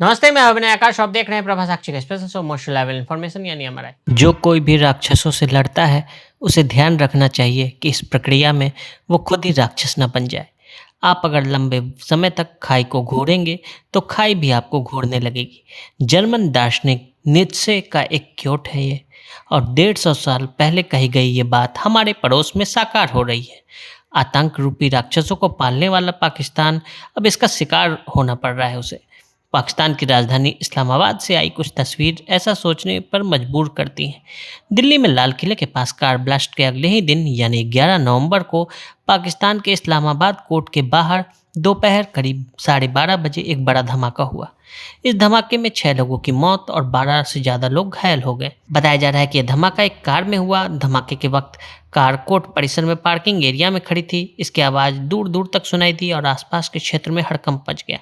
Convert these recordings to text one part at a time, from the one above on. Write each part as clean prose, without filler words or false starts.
नमस्ते, मैं अभिनय आकाश। आप देख रहे हैं Prabha Sakshi express show most level information यानी हमारा। जो कोई भी राक्षसों से लड़ता है उसे ध्यान रखना चाहिए कि इस प्रक्रिया में वो खुद ही राक्षस न बन जाए। आप अगर लंबे समय तक खाई को घूरेंगे तो खाई भी आपको घूरने लगेगी। जर्मन दार्शनिक नीत्शे का एक क्योट है ये, और 150 साल पहले कही गई ये बात हमारे पड़ोस में साकार हो रही है। आतंक रूपी राक्षसों को पालने वाला पाकिस्तान अब इसका शिकार होना पड़ रहा है उसे। पाकिस्तान की राजधानी इस्लामाबाद से आई कुछ तस्वीर ऐसा सोचने पर मजबूर करती हैं। दिल्ली में लाल किले के पास कार ब्लास्ट के अगले ही दिन यानी 11 नवंबर को पाकिस्तान के इस्लामाबाद कोर्ट के बाहर दोपहर करीब 12:30 बजे एक बड़ा धमाका हुआ। इस धमाके में 6 लोगों की मौत और 12 से ज़्यादा लोग घायल हो गए। बताया जा रहा है कि यह धमाका एक कार में हुआ। धमाके के वक्त कार कोर्ट परिसर में पार्किंग एरिया में खड़ी थी। इसकी आवाज़ दूर दूर तक सुनाई दी और आसपास के क्षेत्र में हड़कंप मच गया।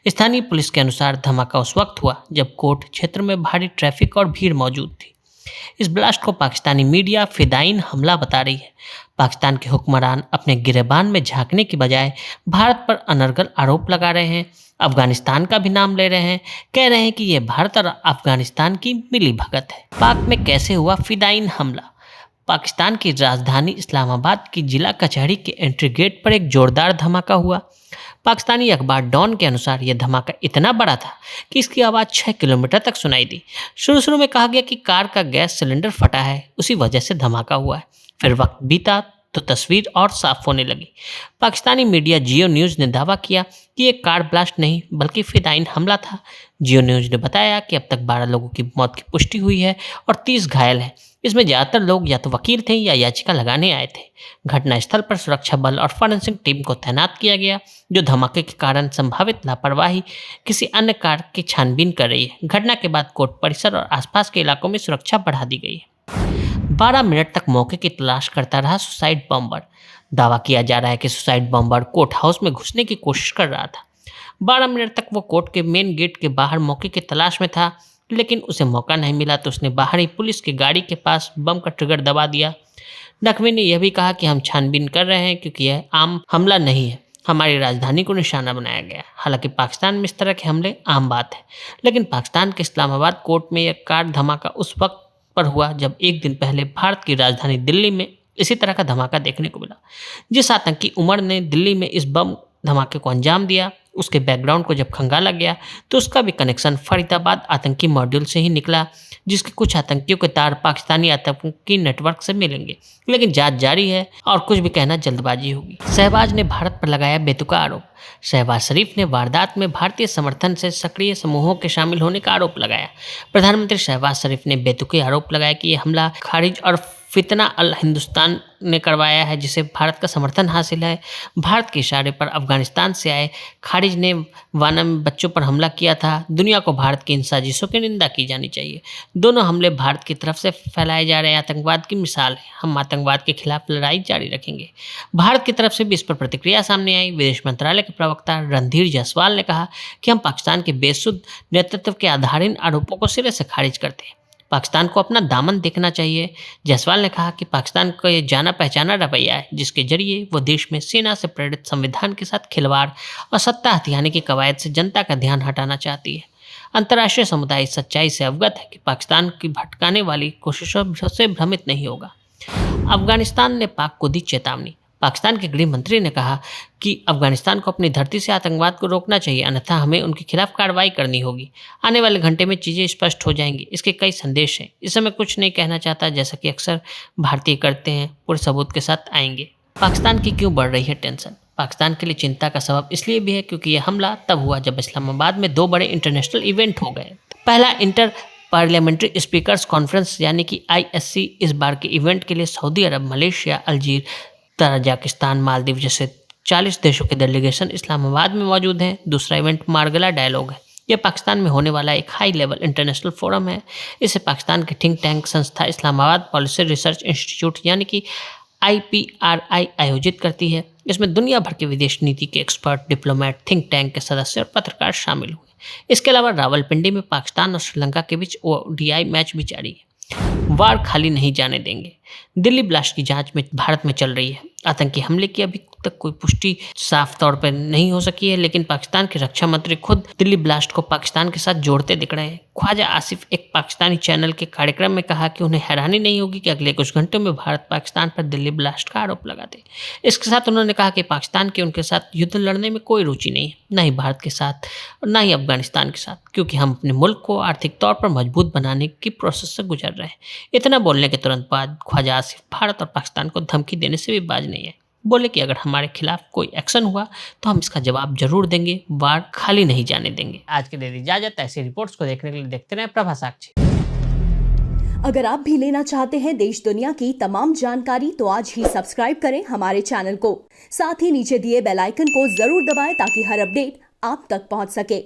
स्थानीय पुलिस के अनुसार धमाका उस वक्त हुआ जब कोर्ट क्षेत्र में भारी ट्रैफिक और भीड़ मौजूद थी। इस ब्लास्ट को पाकिस्तानी मीडिया फिदायीन हमला बता रही है। पाकिस्तान के हुक्मरान अपने गिरेबान में झांकने की बजाय भारत पर अनर्गल आरोप लगा रहे हैं। अफगानिस्तान का भी नाम ले रहे हैं। कह रहे हैं कि यह भारत और अफगानिस्तान की मिली भगत है। पाक में कैसे हुआ फिदायीन हमला? पाकिस्तान की राजधानी इस्लामाबाद की जिला कचहरी के एंट्री गेट पर एक जोरदार धमाका हुआ। पाकिस्तानी अखबार डॉन के अनुसार यह धमाका इतना बड़ा था कि इसकी आवाज़ 6 किलोमीटर तक सुनाई दी। शुरू में कहा गया कि कार का गैस सिलेंडर फटा है, उसी वजह से धमाका हुआ है। फिर वक्त बीता तो तस्वीर और साफ होने लगी। पाकिस्तानी मीडिया जियो न्यूज़ ने दावा किया कि ये कार ब्लास्ट नहीं बल्कि फिदायीन हमला था। जियो न्यूज़ ने बताया कि अब तक 12 लोगों की मौत की पुष्टि हुई है और 30 घायल हैं। इसमें ज़्यादातर लोग या तो वकील थे या याचिका लगाने आए थे। घटनास्थल पर सुरक्षा बल और फॉरेंसिक टीम को तैनात किया गया, जो धमाके के कारण संभावित लापरवाही किसी अन्य कार की छानबीन कर रही है। घटना के बाद कोर्ट परिसर और आसपास के इलाकों में सुरक्षा बढ़ा दी गई है। 12 मिनट तक मौके की तलाश करता रहा सुसाइड बॉम्बर। दावा किया जा रहा है कि सुसाइड बॉम्बर कोर्ट हाउस में घुसने की कोशिश कर रहा था। 12 मिनट तक वो कोर्ट के मेन गेट के बाहर मौके की तलाश में था, लेकिन उसे मौका नहीं मिला तो उसने बाहरी पुलिस की गाड़ी के पास बम का ट्रिगर दबा दिया। नकवी ने यह भी कहा कि हम छानबीन कर रहे हैं क्योंकि यह आम हमला नहीं है, हमारी राजधानी को निशाना बनाया गया। हालांकि पाकिस्तान में इस तरह के हमले आम बात है, लेकिन पाकिस्तान के इस्लामाबाद कोर्ट में यह कार धमाका उस वक्त पर हुआ जब एक दिन पहले भारत की राजधानी दिल्ली में इसी तरह का धमाका देखने को मिला। जिस आतंकी उमर ने दिल्ली में इस बम धमाके को अंजाम दिया, उसके बैकग्राउंड को जब खंगाला गया तो उसका भी कनेक्शन फरीदाबाद आतंकी मॉड्यूल से ही निकला, जिसके कुछ आतंकियों के तार पाकिस्तानी आतंकी नेटवर्क से मिलेंगे। लेकिन जांच जारी है और कुछ भी कहना जल्दबाजी होगी। शहबाज ने भारत पर लगाया बेतुका आरोप। शहबाज शरीफ ने वारदात में भारतीय समर्थन से सक्रिय समूहों के शामिल होने का आरोप लगाया। प्रधानमंत्री शहबाज शरीफ ने बेतुके आरोप लगाया कि यह हमला खारिज और फितना अल हिंदुस्तान ने करवाया है, जिसे भारत का समर्थन हासिल है। भारत के इशारे पर अफगानिस्तान से आए खारिज ने वाना में बच्चों पर हमला किया था। दुनिया को भारत की इन साजिशों की निंदा की जानी चाहिए। दोनों हमले भारत की तरफ से फैलाए जा रहे आतंकवाद की मिसाल है। हम आतंकवाद के खिलाफ लड़ाई जारी रखेंगे। भारत की तरफ से भी इस पर प्रतिक्रिया सामने आई। विदेश मंत्रालय के प्रवक्ता रणधीर जायसवाल ने कहा कि हम पाकिस्तान के बेसुध नेतृत्व के आधारहीन आरोपों को सिरे से खारिज करते हैं। पाकिस्तान को अपना दामन देखना चाहिए। जायसवाल ने कहा कि पाकिस्तान का ये जाना पहचाना रवैया है, जिसके जरिए वो देश में सेना से प्रेरित संविधान के साथ खिलवाड़ और सत्ता हथियाने की कवायद से जनता का ध्यान हटाना चाहती है। अंतर्राष्ट्रीय समुदाय इस सच्चाई से अवगत है कि पाकिस्तान की भटकाने वाली कोशिशों से भ्रमित नहीं होगा। अफगानिस्तान ने पाक को दी चेतावनी। पाकिस्तान के गृह मंत्री ने कहा कि अफगानिस्तान को अपनी धरती से आतंकवाद को रोकना चाहिए, अन्यथा हमें उनके खिलाफ कार्रवाई करनी होगी। आने वाले घंटे में चीज़ें स्पष्ट हो जाएंगी। इसके कई संदेश हैं। इस समय कुछ नहीं कहना चाहता, जैसा कि अक्सर भारतीय करते हैं। पूरे सबूत के साथ आएंगे। पाकिस्तान की क्यों बढ़ रही है टेंशन? पाकिस्तान के लिए चिंता का सबब इसलिए भी है क्योंकि यह हमला तब हुआ जब इस्लामाबाद में 2 बड़े इंटरनेशनल इवेंट हो गए। पहला इंटर पार्लियामेंट्री स्पीकर्स कॉन्फ्रेंस यानी कि ISC। इस बार के इवेंट के लिए सऊदी अरब, मलेशिया, अलजीर, तजाकिस्तान, मालदीव जैसे 40 देशों के डेलीगेशन इस्लामाबाद में मौजूद हैं। दूसरा इवेंट मार्गला डायलॉग है। यह पाकिस्तान में होने वाला एक हाई लेवल इंटरनेशनल फोरम है। इसे पाकिस्तान की थिंक टैंक संस्था इस्लामाबाद पॉलिसी रिसर्च इंस्टीट्यूट यानी कि IPRI आयोजित करती है। इसमें दुनिया भर के विदेश नीति के एक्सपर्ट, डिप्लोमेट, थिंक टैंक के सदस्य और पत्रकार शामिल हुए। इसके अलावा रावलपिंडी में पाकिस्तान और श्रीलंका के बीच ODI मैच भी जारी है। वार खाली नहीं जाने देंगे। दिल्ली ब्लास्ट की जांच में भारत में चल रही है। आतंकी हमले की अभी तक कोई पुष्टि साफ तौर पर नहीं हो सकी है, लेकिन पाकिस्तान के रक्षा मंत्री खुद दिल्ली ब्लास्ट को पाकिस्तान के साथ जोड़ते दिख रहे हैं। ख्वाजा आसिफ एक पाकिस्तानी चैनल के कार्यक्रम में कहा कि उन्हें हैरानी नहीं होगी कि अगले कुछ घंटों में भारत पाकिस्तान पर दिल्ली ब्लास्ट का आरोप लगा दे। इसके साथ उन्होंने कहा कि पाकिस्तान की उनके साथ युद्ध लड़ने में कोई रुचि नहीं है, न ही भारत के साथ और न ही अफगानिस्तान के साथ, क्योंकि हम अपने मुल्क को आर्थिक तौर पर मजबूत बनाने की प्रोसेस से गुजर रहे हैं। इतना बोलने के तुरंत बाद ख्वाजा आसिफ भारत और पाकिस्तान को धमकी देने से भी बाज नहीं है। बोले कि अगर हमारे खिलाफ कोई एक्शन हुआ तो हम इसका जवाब जरूर देंगे, वार खाली नहीं जाने देंगे। आज के लिए इजाजत। ऐसी रिपोर्ट्स को देखने के लिए देखते रहें प्रभा साक्षी। अगर आप भी लेना चाहते हैं देश दुनिया की तमाम जानकारी तो आज ही सब्सक्राइब करें हमारे चैनल को। साथ ही नीचे दिए बेल आइकन को जरूर दबाएं ताकि हर अपडेट आप तक पहुंच सके।